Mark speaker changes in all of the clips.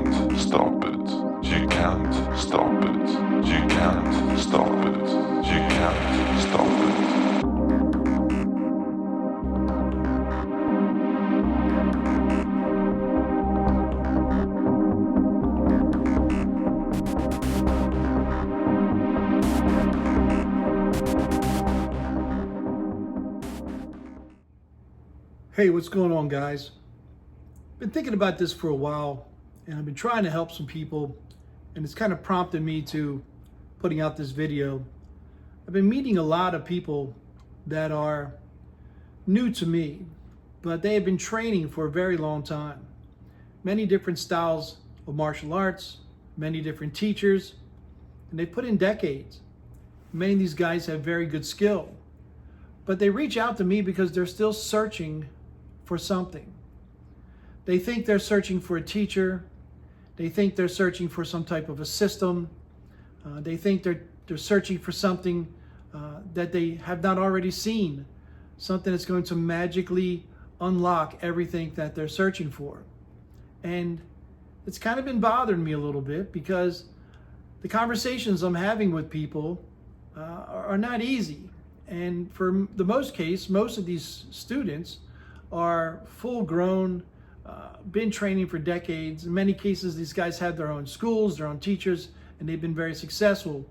Speaker 1: can't stop it. You can't stop it. You can't stop it. You can't stop it.
Speaker 2: Hey, what's going on, guys? Been thinking about this for a while, and I've been trying to help some people, and it's kind of prompted me to putting out this video. I've been meeting a lot of people that are new to me, but they have been training for a very long time. Many different styles of martial arts, many different teachers, and they put in decades. Many of these guys have very good skill, but they reach out to me because they're still searching for something. They think they're searching for a teacher. They think they're searching for some type of a system. They think they're searching for something that they have not already seen, something that's going to magically unlock everything that they're searching for. And it's kind of been bothering me a little bit because the conversations I'm having with people are not easy. And for the most of these students are full grown, been training for decades. In many cases, these guys have their own schools, their own teachers, and they've been very successful.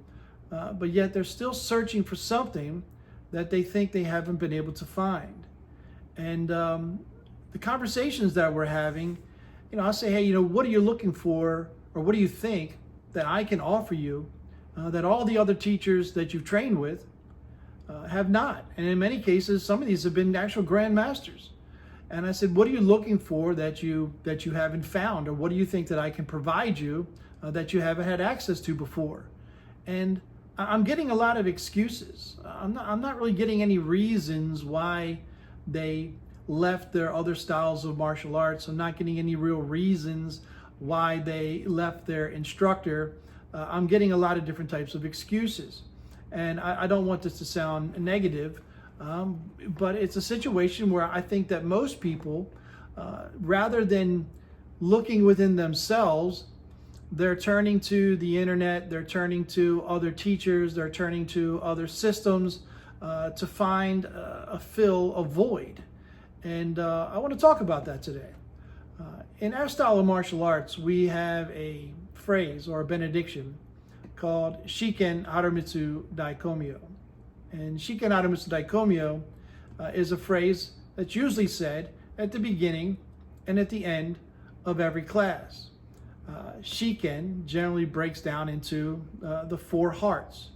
Speaker 2: But yet they're still searching for something that they think they haven't been able to find. And the conversations that we're having, I'll say, hey, what are you looking for, or what do you think that I can offer you that all the other teachers that you've trained with have not? And in many cases, some of these have been actual grandmasters. And I said, what are you looking for that you haven't found? Or what do you think that I can provide you that you haven't had access to before? And I'm getting a lot of excuses. I'm not really getting any reasons why they left their other styles of martial arts. I'm not getting any real reasons why they left their instructor. I'm getting a lot of different types of excuses. And I don't want this to sound negative, but it's a situation where I think that most people, rather than looking within themselves, they're turning to the internet, they're turning to other teachers, they're turning to other systems to find a void. And I want to talk about that today. In our style of martial arts, we have a phrase or a benediction called Shiken Haramitsu Daikomyo. And Shiken Haramitsu Daikomyo is a phrase that's usually said at the beginning and at the end of every class. Shiken generally breaks down into the four hearts.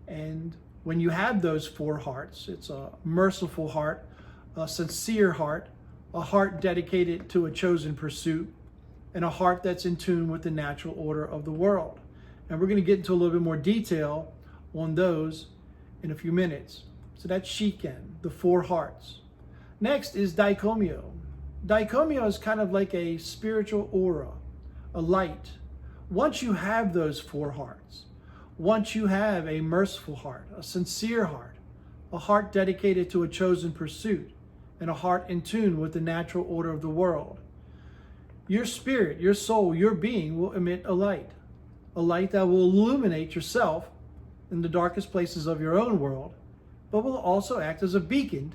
Speaker 2: And when you have those four hearts, it's a merciful heart, a sincere heart, a heart dedicated to a chosen pursuit, and a heart that's in tune with the natural order of the world. And we're going to get into a little bit more detail on those in a few minutes. So that's Shiken, the four hearts. Next is Daikomyo. Daikomyo is kind of like a spiritual aura, a light. Once you have those four hearts, once you have a merciful heart, a sincere heart, a heart dedicated to a chosen pursuit, and a heart in tune with the natural order of the world, your spirit, your soul, your being will emit a light that will illuminate yourself in the darkest places of your own world, but will also act as a beacon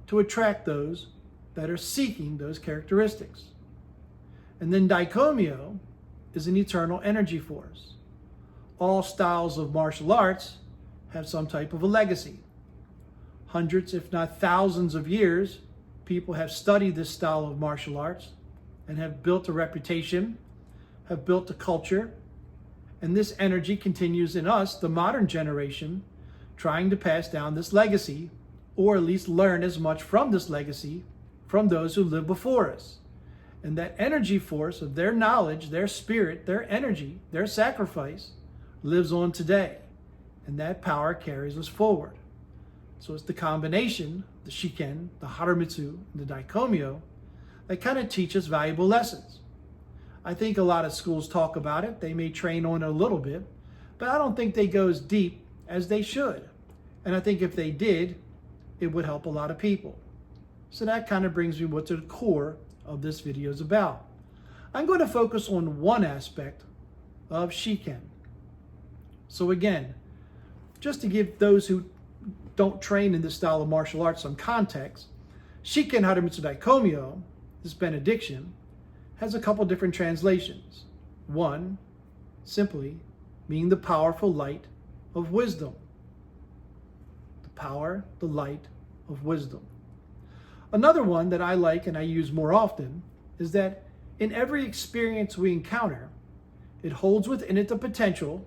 Speaker 2: to attract those that are seeking those characteristics. And then Daikomyo is an eternal energy force. All styles of martial arts have some type of a legacy. Hundreds, if not thousands of years, people have studied this style of martial arts and have built a reputation, have built a culture, and this energy continues in us, the modern generation, trying to pass down this legacy, or at least learn as much from this legacy from those who lived before us. And that energy force of their knowledge, their spirit, their energy, their sacrifice lives on today. And that power carries us forward. So it's the combination, the Shiken, the Haramitsu, and the Daikomyo, that kind of teach us valuable lessons. I think a lot of schools talk about it. They may train on it a little bit, but I don't think they go as deep as they should. And I think if they did, it would help a lot of people. So that kind of brings me what to the core of this video is about. I'm going to focus on one aspect of Shiken. So again, just to give those who don't train in this style of martial arts some context, Shiken Haramitsu Daikomyo, this benediction, has a couple different translations. One, simply meaning the powerful light of wisdom. The power, the light of wisdom. Another one that I like and I use more often is that in every experience we encounter, it holds within it the potential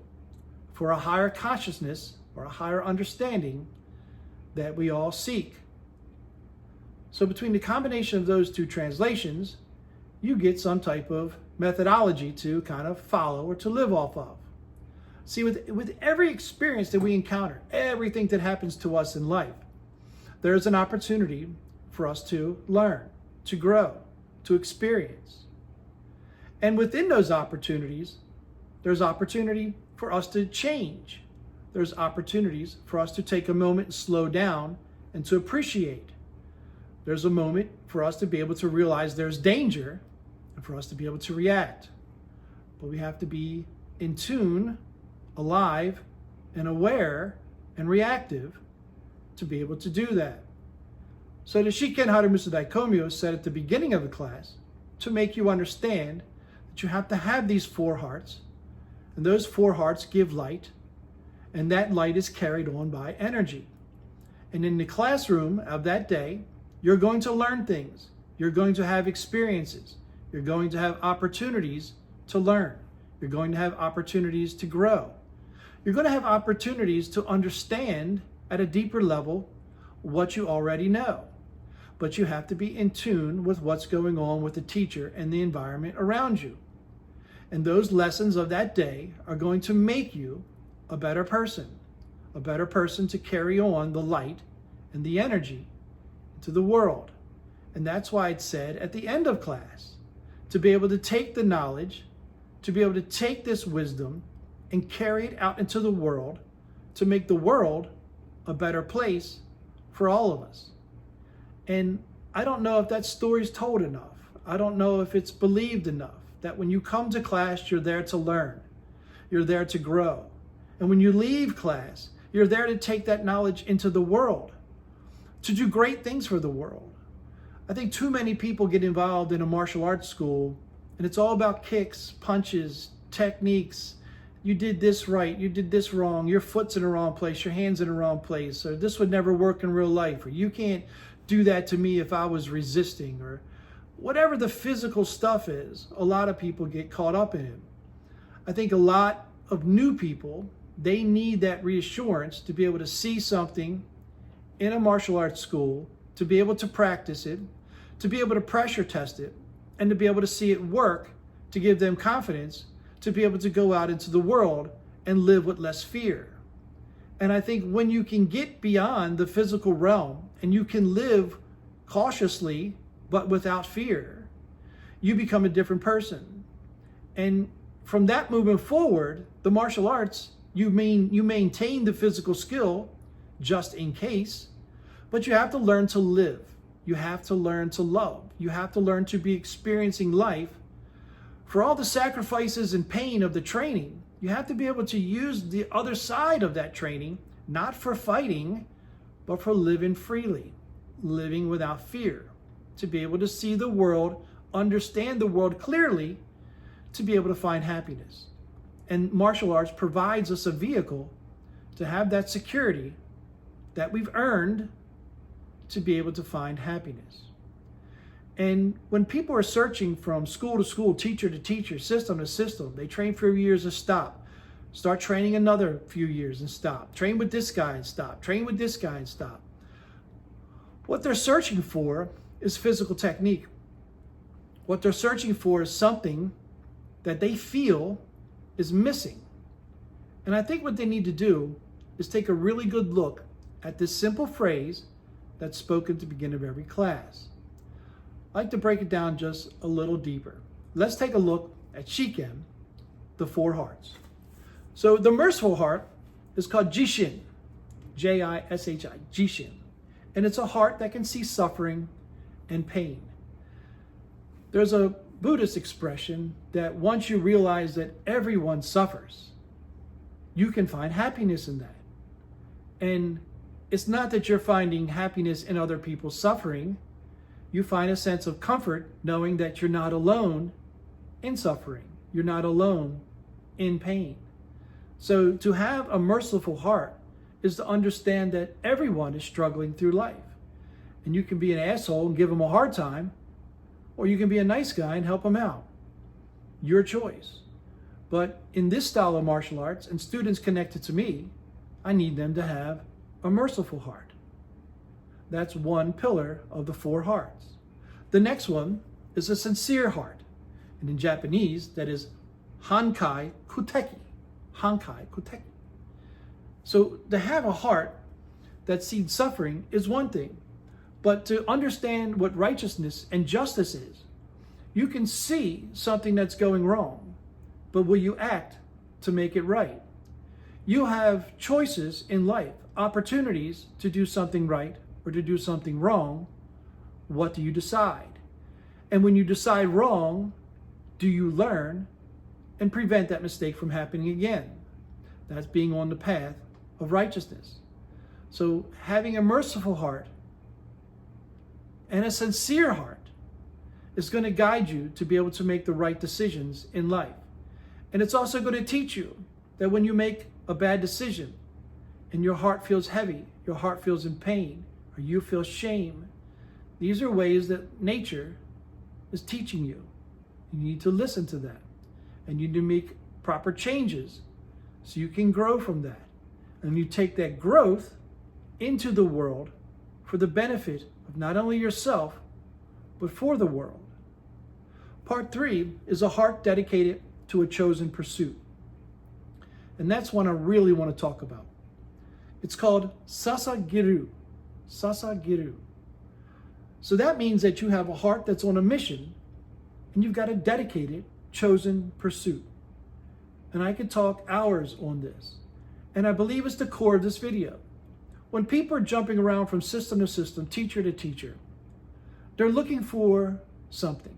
Speaker 2: for a higher consciousness or a higher understanding that we all seek. So between the combination of those two translations, you get some type of methodology to kind of follow or to live off of. See, with every experience that we encounter, everything that happens to us in life, there's an opportunity for us to learn, to grow, to experience. And within those opportunities, there's opportunity for us to change. There's opportunities for us to take a moment and slow down and to appreciate. There's a moment for us to be able to realize there's danger and for us to be able to react. But we have to be in tune, alive, and aware and reactive to be able to do that. So the Shiken Haramitsu Daikomyo said at the beginning of the class to make you understand that you have to have these four hearts, and those four hearts give light, and that light is carried on by energy. And in the classroom of that day, you're going to learn things. You're going to have experiences. You're going to have opportunities to learn. You're going to have opportunities to grow. You're going to have opportunities to understand at a deeper level what you already know. But you have to be in tune with what's going on with the teacher and the environment around you. And those lessons of that day are going to make you a better person to carry on the light and the energy to the world. And that's why it said at the end of class, to be able to take the knowledge, to be able to take this wisdom and carry it out into the world to make the world a better place for all of us. And I don't know if that story's told enough. I don't know if it's believed enough that when you come to class, you're there to learn. You're there to grow. And when you leave class, you're there to take that knowledge into the world, to do great things for the world. I think too many people get involved in a martial arts school, and it's all about kicks, punches, techniques. You did this right, you did this wrong, your foot's in the wrong place, your hand's in the wrong place, or this would never work in real life, or you can't do that to me if I was resisting, or whatever the physical stuff is. A lot of people get caught up in it. I think a lot of new people, they need that reassurance to be able to see something in a martial arts school, to be able to practice it, to be able to pressure test it, and to be able to see it work, to give them confidence, to be able to go out into the world and live with less fear. And I think when you can get beyond the physical realm and you can live cautiously but without fear, you become a different person. And from that movement forward, the martial arts, you maintain the physical skill just in case, but you have to learn to live. You have to learn to love. You have to learn to be experiencing life. For all the sacrifices and pain of the training, you have to be able to use the other side of that training, not for fighting, but for living freely, living without fear, to be able to see the world, understand the world clearly, to be able to find happiness. And martial arts provides us a vehicle to have that security that we've earned to be able to find happiness. And when people are searching from school to school, teacher to teacher, system to system, they train for years and stop. Start training another few years and stop. Train with this guy and stop. Train with this guy and stop. What they're searching for is physical technique. What they're searching for is something that they feel is missing. And I think what they need to do is take a really good look at this simple phrase that's spoken at the beginning of every class. I'd like to break it down just a little deeper. Let's take a look at Shiken, the four hearts. So the merciful heart is called Jishin, J-I-S-H-I, Jishin. And it's a heart that can see suffering and pain. There's a Buddhist expression that once you realize that everyone suffers, you can find happiness in that. And it's not that you're finding happiness in other people's suffering. You find a sense of comfort knowing that you're not alone in suffering. You're not alone in pain. So to have a merciful heart is to understand that everyone is struggling through life. And you can be an asshole and give them a hard time, or you can be a nice guy and help them out. Your choice. But in this style of martial arts, and students connected to me, I need them to have a merciful heart. That's one pillar of the 4 hearts. The next one is a sincere heart. And in Japanese, that is Hankai Kuteki. Hankai Kuteki. So to have a heart that sees suffering is one thing. But to understand what righteousness and justice is, you can see something that's going wrong, but will you act to make it right? You have choices in life, opportunities to do something right or to do something wrong. What do you decide? And when you decide wrong, do you learn and prevent that mistake from happening again? That's being on the path of righteousness. So having a merciful heart and a sincere heart is going to guide you to be able to make the right decisions in life. And it's also going to teach you that when you make a bad decision and your heart feels heavy, your heart feels in pain, or you feel shame, these are ways that nature is teaching you. You need to listen to that. And you need to make proper changes so you can grow from that. And you take that growth into the world for the benefit of not only yourself, but for the world. Part 3 is a heart dedicated to a chosen pursuit. And that's one I really want to talk about. It's called Sasagiru. Sasagiru. So that means that you have a heart that's on a mission and you've got a dedicated, chosen pursuit. And I could talk hours on this. And I believe it's the core of this video. When people are jumping around from system to system, teacher to teacher, they're looking for something.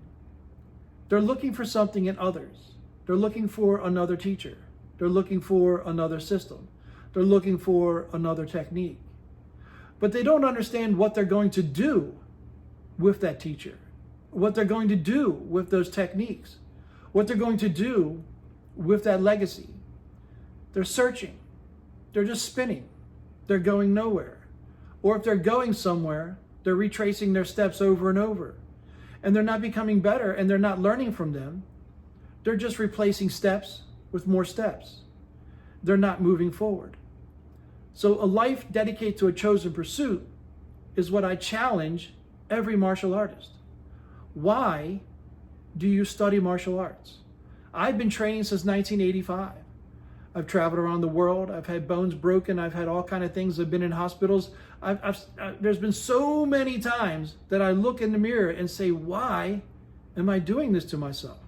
Speaker 2: They're looking for something in others. They're looking for another teacher. They're looking for another system. They're looking for another technique. But they don't understand what they're going to do with that teacher, what they're going to do with those techniques, what they're going to do with that legacy. They're searching. They're just spinning. They're going nowhere. Or if they're going somewhere, they're retracing their steps over and over. And they're not becoming better and they're not learning from them. They're just replacing steps with more steps. They're not moving forward. So a life dedicated to a chosen pursuit is what I challenge every martial artist. Why do you study martial arts? I've been training since 1985. I've traveled around the world. I've had bones broken. I've had all kinds of things. I've been in hospitals. There's been so many times that I look in the mirror and say, why am I doing this to myself?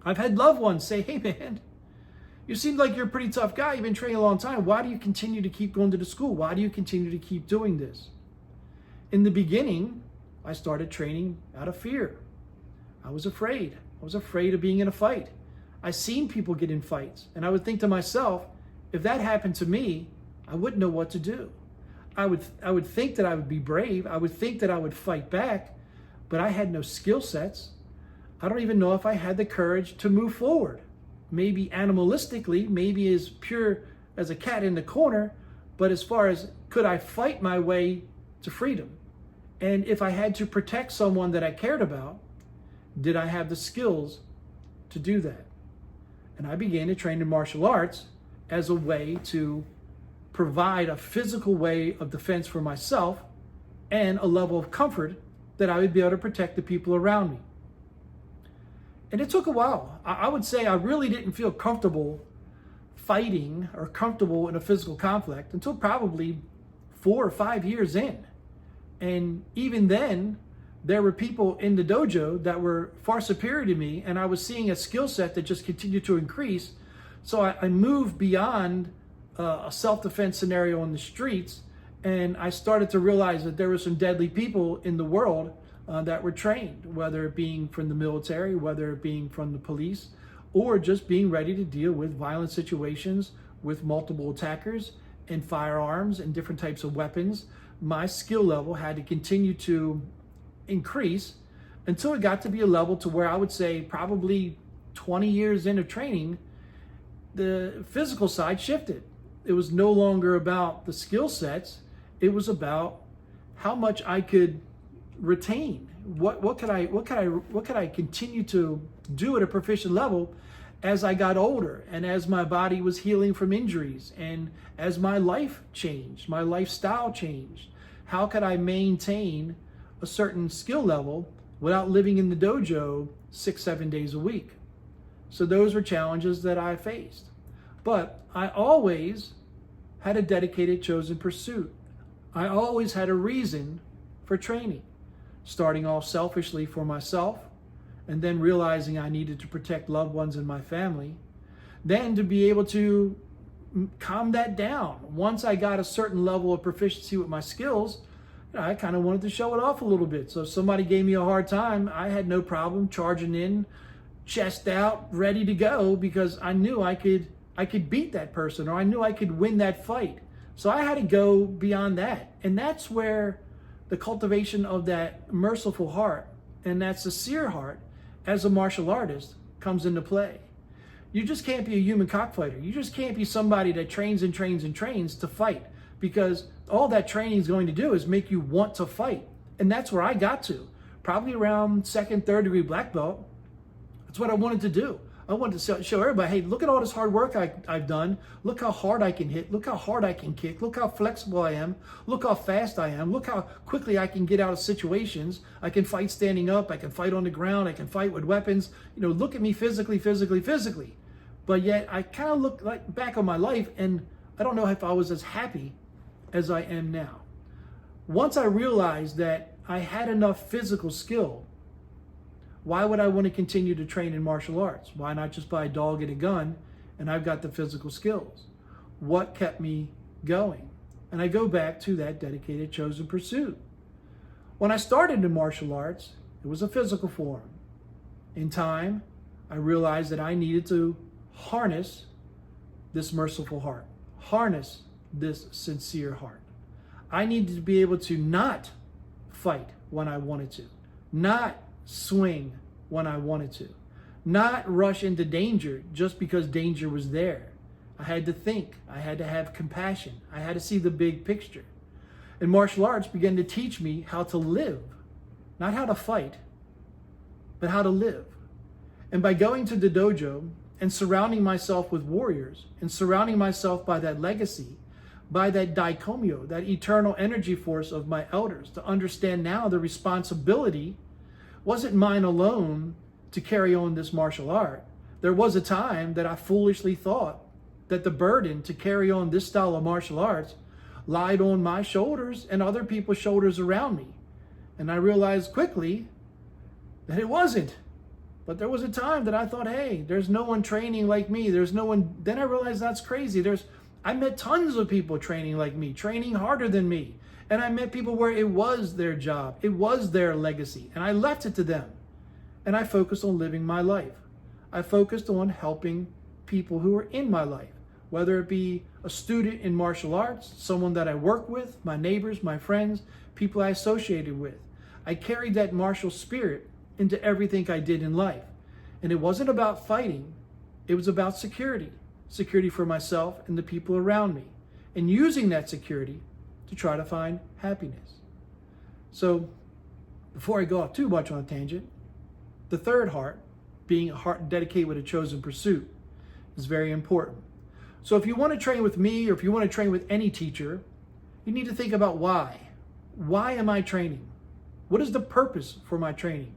Speaker 2: I've had loved ones say, hey man, you seem like you're a pretty tough guy. You've been training a long time. Why do you continue to keep going to the school? Why do you continue to keep doing this? In the beginning, I started training out of fear. I was afraid. I was afraid of being in a fight. I seen people get in fights, and I would think to myself, if that happened to me, I wouldn't know what to do. I would think that I would be brave. I would think that I would fight back, but I had no skill sets. I don't even know if I had the courage to move forward. Maybe animalistically, maybe as pure as a cat in the corner, but as far as could I fight my way to freedom? And if I had to protect someone that I cared about, did I have the skills to do that? And I began to train in martial arts as a way to provide a physical way of defense for myself and a level of comfort that I would be able to protect the people around me. And it took a while. I would say I really didn't feel comfortable fighting or comfortable in a physical conflict until probably 4 or 5 years in. And even then, there were people in the dojo that were far superior to me, and I was seeing a skill set that just continued to increase. So I moved beyond a self-defense scenario on the streets, and I started to realize that there were some deadly people in the world that were trained, whether it being from the military, whether it being from the police, or just being ready to deal with violent situations with multiple attackers and firearms and different types of weapons. My skill level had to continue to increase until it got to be a level to where I would say probably 20 years into training, the physical side shifted. It was no longer about the skill sets. It was about how much I could retain. What could I continue to do at a proficient level as I got older and as my body was healing from injuries and as my life changed, my lifestyle changed. How could I maintain a certain skill level without living in the dojo 6-7 days a week? So those were challenges that I faced. But I always had a dedicated chosen pursuit. I always had a reason for training, starting off selfishly for myself, and then realizing I needed to protect loved ones in my family, then to be able to calm that down. Once I got a certain level of proficiency with my skills, I kind of wanted to show it off a little bit. So if somebody gave me a hard time, I had no problem charging in, chest out, ready to go, because I knew I could beat that person, or I knew I could win that fight. So I had to go beyond that. And that's where the cultivation of that merciful heart and that sincere heart as a martial artist comes into play. You just can't be a human cockfighter. You just can't be somebody that trains and trains and trains to fight, because all that training is going to do is make you want to fight. And that's where I got to, probably around 2nd, 3rd degree black belt. That's what I wanted to do. I wanted to show everybody, hey, look at all this hard work I've done. Look how hard I can hit. Look how hard I can kick. Look how flexible I am. Look how fast I am. Look how quickly I can get out of situations. I can fight standing up. I can fight on the ground. I can fight with weapons. Look at me physically. But yet I kind of look like back on my life, and I don't know if I was as happy as I am now. Once I realized that I had enough physical skill, why would I want to continue to train in martial arts? Why not just buy a dog and a gun and I've got the physical skills? What kept me going? And I go back to that dedicated chosen pursuit. When I started in martial arts, it was a physical form. In time, I realized that I needed to harness this merciful heart, harness this sincere heart. I needed to be able to not fight when I wanted to, not swing when I wanted to, not rush into danger just because danger was there. I had to think. I had to have compassion. I had to see the big picture. And martial arts began to teach me how to live, not how to fight, but how to live. And by going to the dojo and surrounding myself with warriors and surrounding myself by that legacy, by that daikomyo, that eternal energy force of my elders, to understand now the responsibility wasn't mine alone to carry on this martial art. There was a time that I foolishly thought that the burden to carry on this style of martial arts lied on my shoulders and other people's shoulders around me. And I realized quickly that it wasn't. But there was a time that I thought, hey, there's no one training like me. There's no one. Then I realized that's crazy. I met tons of people training like me, training harder than me. And I met people where it was their job, it was their legacy, and I left it to them. And I focused on living my life. I focused on helping people who were in my life, whether it be a student in martial arts, someone that I work with, my neighbors, my friends, people I associated with. I carried that martial spirit into everything I did in life. And it wasn't about fighting, it was about security. Security for myself and the people around me. And using that security to try to find happiness. So before I go off too much on a tangent, the third heart, being a heart dedicated with a chosen pursuit, is very important. So if you want to train with me, or if you want to train with any teacher, you need to think about why. Why am I training? What is the purpose for my training?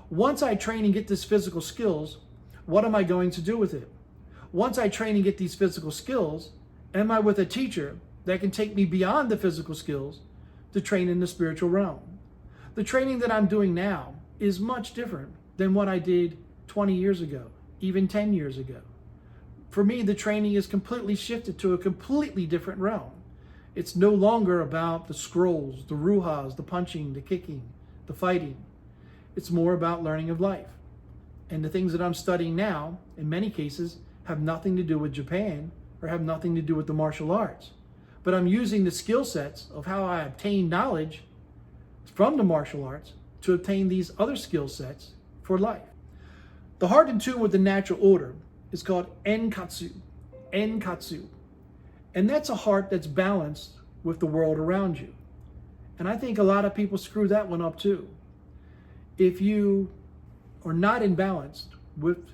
Speaker 2: Once I train and get these physical skills, what am I going to do with it? Once I train and get these physical skills, am I with a teacher that can take me beyond the physical skills to train in the spiritual realm? The training that I'm doing now is much different than what I did 20 years ago, even 10 years ago. For me, the training is completely shifted to a completely different realm. It's no longer about the scrolls, the ruhas, the punching, the kicking, the fighting. It's more about learning of life. And the things that I'm studying now, in many cases, have nothing to do with Japan or have nothing to do with the martial arts. But I'm using the skill sets of how I obtain knowledge from the martial arts to obtain these other skill sets for life. The heart in tune with the natural order is called enkatsu. Enkatsu. And that's a heart that's balanced with the world around you. And I think a lot of people screw that one up too. If you are not in balance with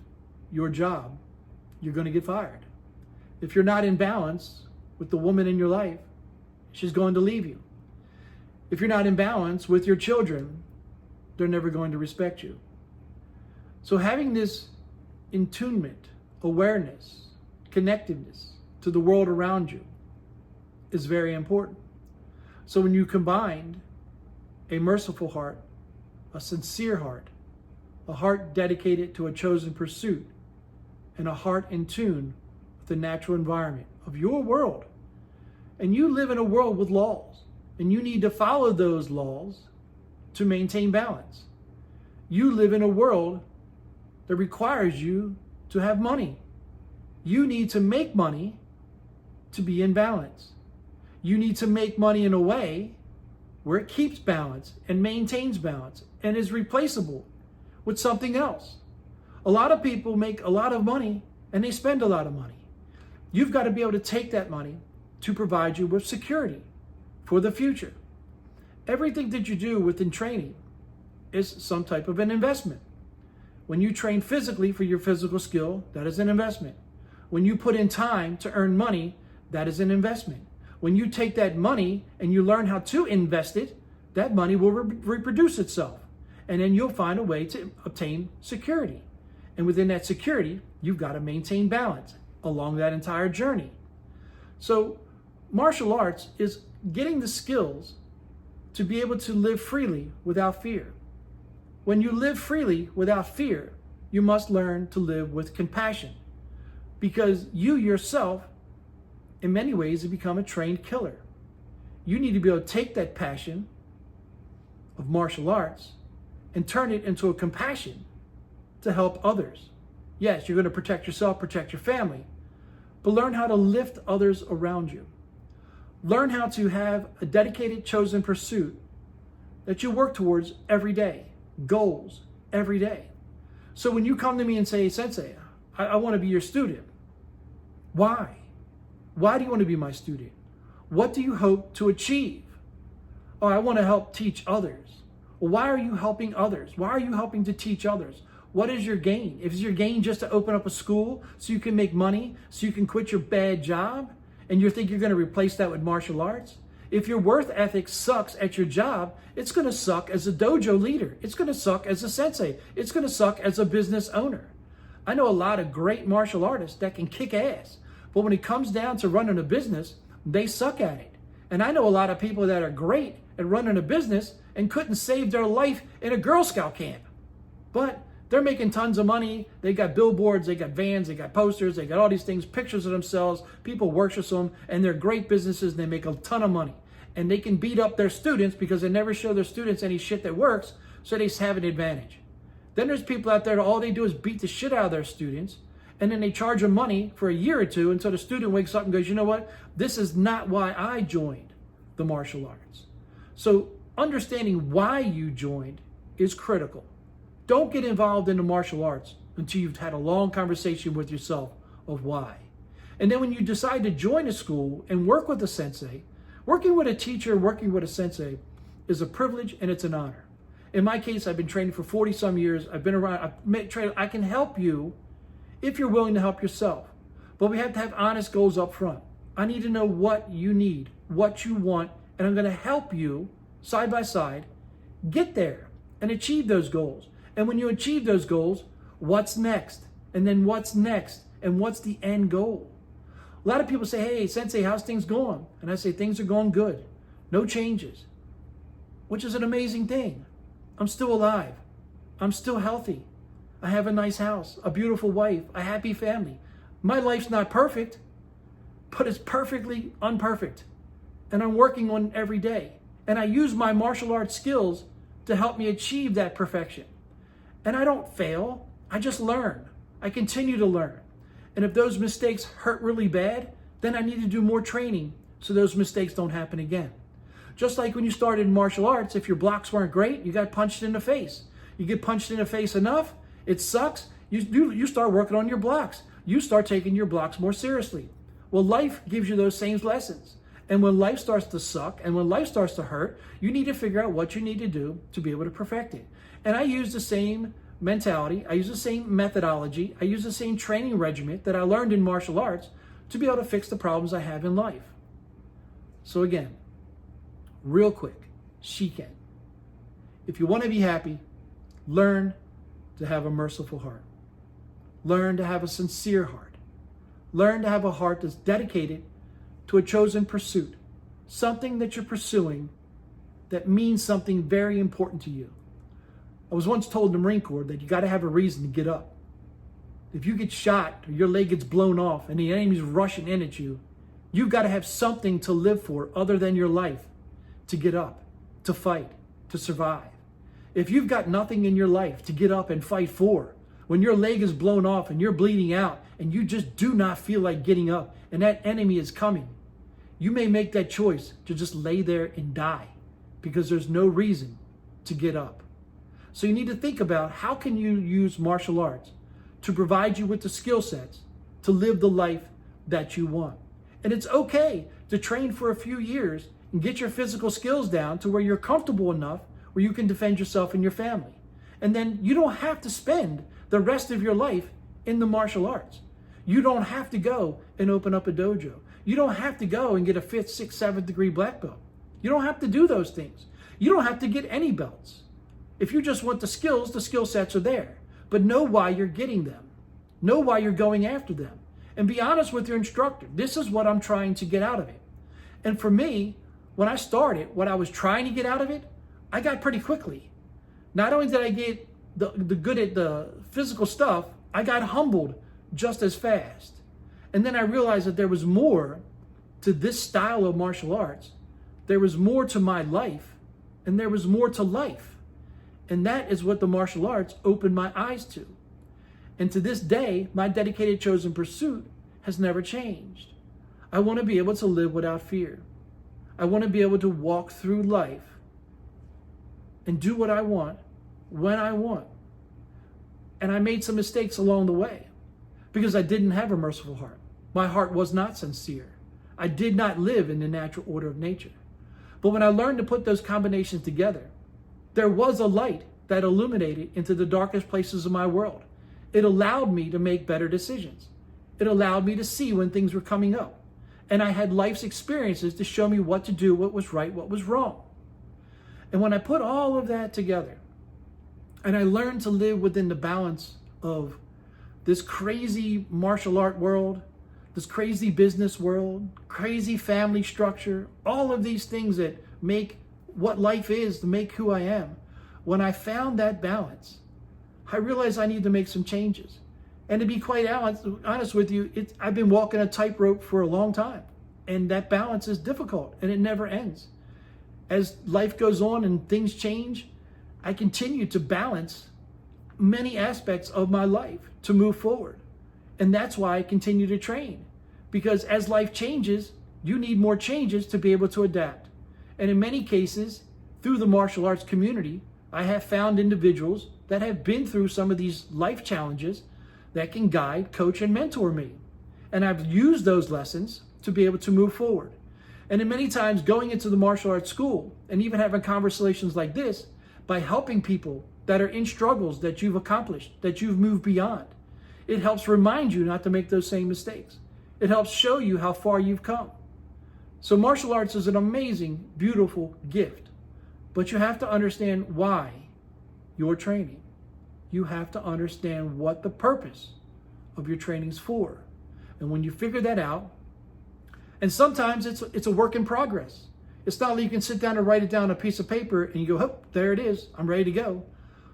Speaker 2: your job, you're going to get fired. If you're not in balance with the woman in your life, she's going to leave you. If you're not in balance with your children, they're never going to respect you. So having this attunement, awareness, connectedness to the world around you is very important. So when you combine a merciful heart, a sincere heart, a heart dedicated to a chosen pursuit, and a heart in tune with the natural environment of your world, and you live in a world with laws, and you need to follow those laws to maintain balance. You live in a world that requires you to have money. You need to make money to be in balance. You need to make money in a way where it keeps balance and maintains balance and is replaceable with something else. A lot of people make a lot of money and they spend a lot of money. You've got to be able to take that money to provide you with security for the future. Everything that you do within training is some type of an investment. When you train physically for your physical skill, that is an investment. When you put in time to earn money, that is an investment. When you take that money and you learn how to invest it, that money will reproduce itself. And then you'll find a way to obtain security. And within that security, you've got to maintain balance along that entire journey. So martial arts is getting the skills to be able to live freely without fear. When you live freely without fear, you must learn to live with compassion, because you yourself, in many ways, have become a trained killer. You need to be able to take that passion of martial arts and turn it into a compassion to help others. Yes, you're going to protect yourself, protect your family, but learn how to lift others around you. Learn how to have a dedicated, chosen pursuit that you work towards every day, goals every day. So when you come to me and say, Sensei, I want to be your student. Why? Why do you want to be my student? What do you hope to achieve? Oh, I want to help teach others. Well, why are you helping others? Why are you helping to teach others? What is your gain? If it's your gain just to open up a school so you can make money, so you can quit your bad job, and you think you're going to replace that with martial arts? If your worth ethic sucks at your job, it's going to suck as a dojo leader. It's going to suck as a sensei. It's going to suck as a business owner. I know a lot of great martial artists that can kick ass, but when it comes down to running a business, they suck at it. And I know a lot of people that are great at running a business and couldn't save their life in a Girl Scout camp. But they're making tons of money. They got billboards, they got vans, they got posters, they got all these things, pictures of themselves. People worship them, and they're great businesses, and they make a ton of money. And they can beat up their students because they never show their students any shit that works, so they have an advantage. Then there's people out there that all they do is beat the shit out of their students, and then they charge them money for a year or two until the student wakes up and goes, you know what? This is not why I joined the martial arts. So understanding why you joined is critical. Don't get involved in the martial arts until you've had a long conversation with yourself of why. And then when you decide to join a school and work with a sensei, working with a teacher, working with a sensei is a privilege and it's an honor. In my case, I've been training for 40 some years. I've been around, I can help you if you're willing to help yourself. But we have to have honest goals up front. I need to know what you need, what you want, and I'm going to help you side by side get there and achieve those goals. And when you achieve those goals, what's next? And then what's next? And what's the end goal? A lot of people say, hey, Sensei, how's things going? And I say, things are going good. No changes, which is an amazing thing. I'm still alive. I'm still healthy. I have a nice house, a beautiful wife, a happy family. My life's not perfect, but it's perfectly imperfect. And I'm working on it every day. And I use my martial arts skills to help me achieve that perfection. And I don't fail, I just learn. I continue to learn. And if those mistakes hurt really bad, then I need to do more training so those mistakes don't happen again. Just like when you started in martial arts, if your blocks weren't great, you got punched in the face. You get punched in the face enough, it sucks, you start working on your blocks. You start taking your blocks more seriously. Well, life gives you those same lessons. And when life starts to suck and when life starts to hurt, you need to figure out what you need to do to be able to perfect it. And I use the same mentality, I use the same methodology, I use the same training regimen that I learned in martial arts to be able to fix the problems I have in life. So again, real quick, Shiken. If you want to be happy, learn to have a merciful heart. Learn to have a sincere heart. Learn to have a heart that's dedicated to a chosen pursuit, something that you're pursuing that means something very important to you. I was once told in the Marine Corps that you got to have a reason to get up. If you get shot or your leg gets blown off and the enemy's rushing in at you, you've got to have something to live for other than your life to get up, to fight, to survive. If you've got nothing in your life to get up and fight for, when your leg is blown off and you're bleeding out and you just do not feel like getting up and that enemy is coming, you may make that choice to just lay there and die because there's no reason to get up. So you need to think about how can you use martial arts to provide you with the skill sets to live the life that you want. And it's okay to train for a few years and get your physical skills down to where you're comfortable enough where you can defend yourself and your family. And then you don't have to spend the rest of your life in the martial arts. You don't have to go and open up a dojo. You don't have to go and get a 5th, 6th, 7th degree black belt. You don't have to do those things. You don't have to get any belts. If you just want the skills, the skill sets are there. But know why you're getting them. Know why you're going after them. And be honest with your instructor. This is what I'm trying to get out of it. And for me, when I started, what I was trying to get out of it, I got pretty quickly. Not only did I get the good at the physical stuff, I got humbled just as fast. And then I realized that there was more to this style of martial arts. There was more to my life, and there was more to life. And that is what the martial arts opened my eyes to. And to this day, my dedicated chosen pursuit has never changed. I want to be able to live without fear. I want to be able to walk through life and do what I want when I want. And I made some mistakes along the way because I didn't have a merciful heart. My heart was not sincere. I did not live in the natural order of nature. But when I learned to put those combinations together, there was a light that illuminated into the darkest places of my world. It allowed me to make better decisions. It allowed me to see when things were coming up. And I had life's experiences to show me what to do, what was right, what was wrong. And when I put all of that together, and I learned to live within the balance of this crazy martial art world, this crazy business world, crazy family structure, all of these things that make what life is, to make who I am. When I found that balance, I realized I need to make some changes. And to be quite honest with you, I've been walking a tightrope for a long time. And that balance is difficult and it never ends. As life goes on and things change, I continue to balance many aspects of my life to move forward. And that's why I continue to train. Because as life changes, you need more changes to be able to adapt. And in many cases, through the martial arts community, I have found individuals that have been through some of these life challenges that can guide, coach, and mentor me. And I've used those lessons to be able to move forward. And in many times going into the martial arts school and even having conversations like this, by helping people that are in struggles that you've accomplished, that you've moved beyond, it helps remind you not to make those same mistakes. It helps show you how far you've come. So martial arts is an amazing, beautiful gift, but you have to understand why you're training. You have to understand what the purpose of your training is for. And when you figure that out, and sometimes it's a work in progress. It's not like you can sit down and write it down on a piece of paper and you go, oh, there it is, I'm ready to go.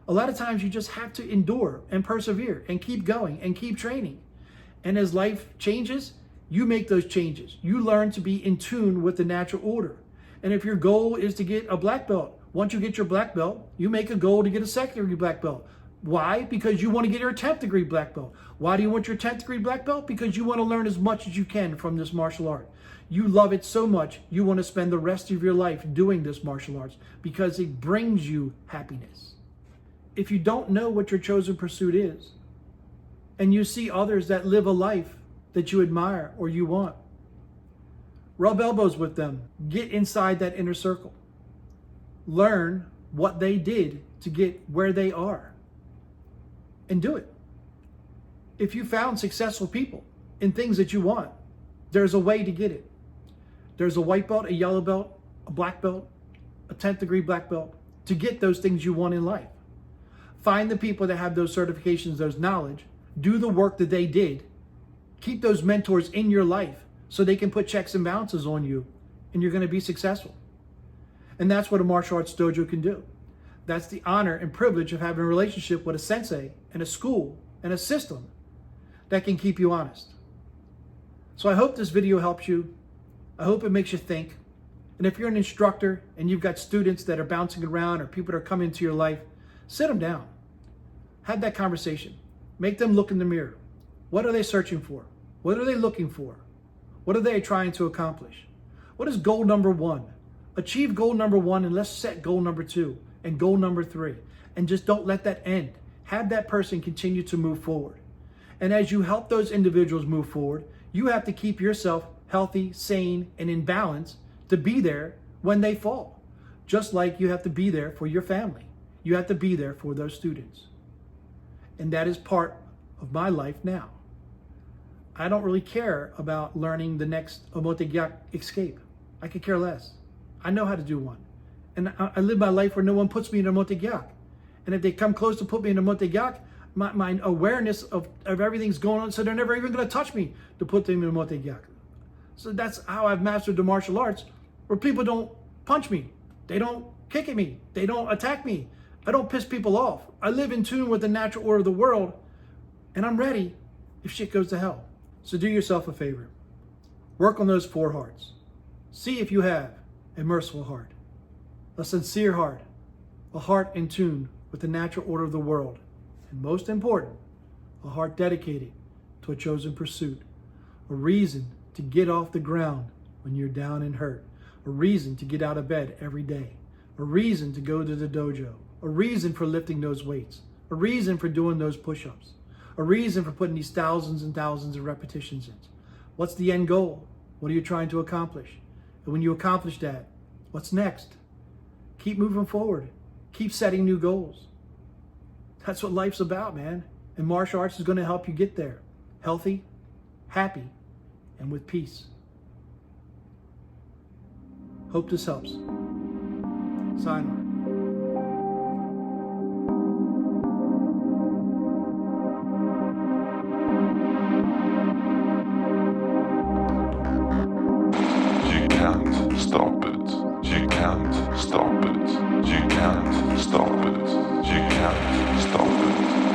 Speaker 2: A lot of times you just have to endure and persevere and keep going and keep training. And as life changes, you make those changes. You learn to be in tune with the natural order. And if your goal is to get a black belt, Once you get your black belt, you make a goal to get a second degree black belt. Why? Because you want to get your 10th degree black belt. Why do you want your 10th degree black belt? Because you want to learn as much as you can from this martial art. You love it so much, you want to spend the rest of your life doing this martial arts because it brings you happiness. If you don't know what your chosen pursuit is, and you see others that live a life that you admire or you want, rub elbows with them. Get inside that inner circle. Learn what they did to get where they are. And do it. If you found successful people in things that you want, there's a way to get it. There's a white belt, a yellow belt, a black belt, a 10th degree black belt to get those things you want in life. Find the people that have those certifications, those knowledge, do the work that they did. Keep those mentors in your life so they can put checks and balances on you, and you're going to be successful. And that's what a martial arts dojo can do. That's the honor and privilege of having a relationship with a sensei and a school and a system that can keep you honest. So I hope this video helps you. I hope it makes you think. And if you're an instructor and you've got students that are bouncing around or people that are coming into your life, sit them down. Have that conversation. Make them look in the mirror. What are they searching for? What are they looking for? What are they trying to accomplish? What is goal number 1? Achieve goal number 1 and let's set goal number 2 and goal number 3. And just don't let that end. Have that person continue to move forward. And as you help those individuals move forward, you have to keep yourself healthy, sane, and in balance to be there when they fall. Just like you have to be there for your family. You have to be there for those students. And that is part of my life now. I don't really care about learning the next Omotegyak escape. I could care less. I know how to do one. And I live my life where no one puts me in a Omotegyak. And if they come close to put me in a Omotegyak, my awareness of everything's going on, so they're never even going to touch me to put them in a Omotegyak. So that's how I've mastered the martial arts, where people don't punch me. They don't kick at me. They don't attack me. I don't piss people off. I live in tune with the natural order of the world, and I'm ready if shit goes to hell. So do yourself a favor. Work on those 4 hearts. See if you have a merciful heart, a sincere heart, a heart in tune with the natural order of the world, and most important, a heart dedicated to a chosen pursuit, a reason to get off the ground when you're down and hurt, a reason to get out of bed every day, a reason to go to the dojo, a reason for lifting those weights, a reason for doing those push-ups, a reason for putting these thousands and thousands of repetitions in. What's the end goal? What are you trying to accomplish? And when you accomplish that, what's next? Keep moving forward. Keep setting new goals. That's what life's about, man. And martial arts is going to help you get there. Healthy, happy, and with peace. Hope this helps. Sayonara.
Speaker 1: You can't stop it. You can't stop it. You can't stop it. You can't stop it.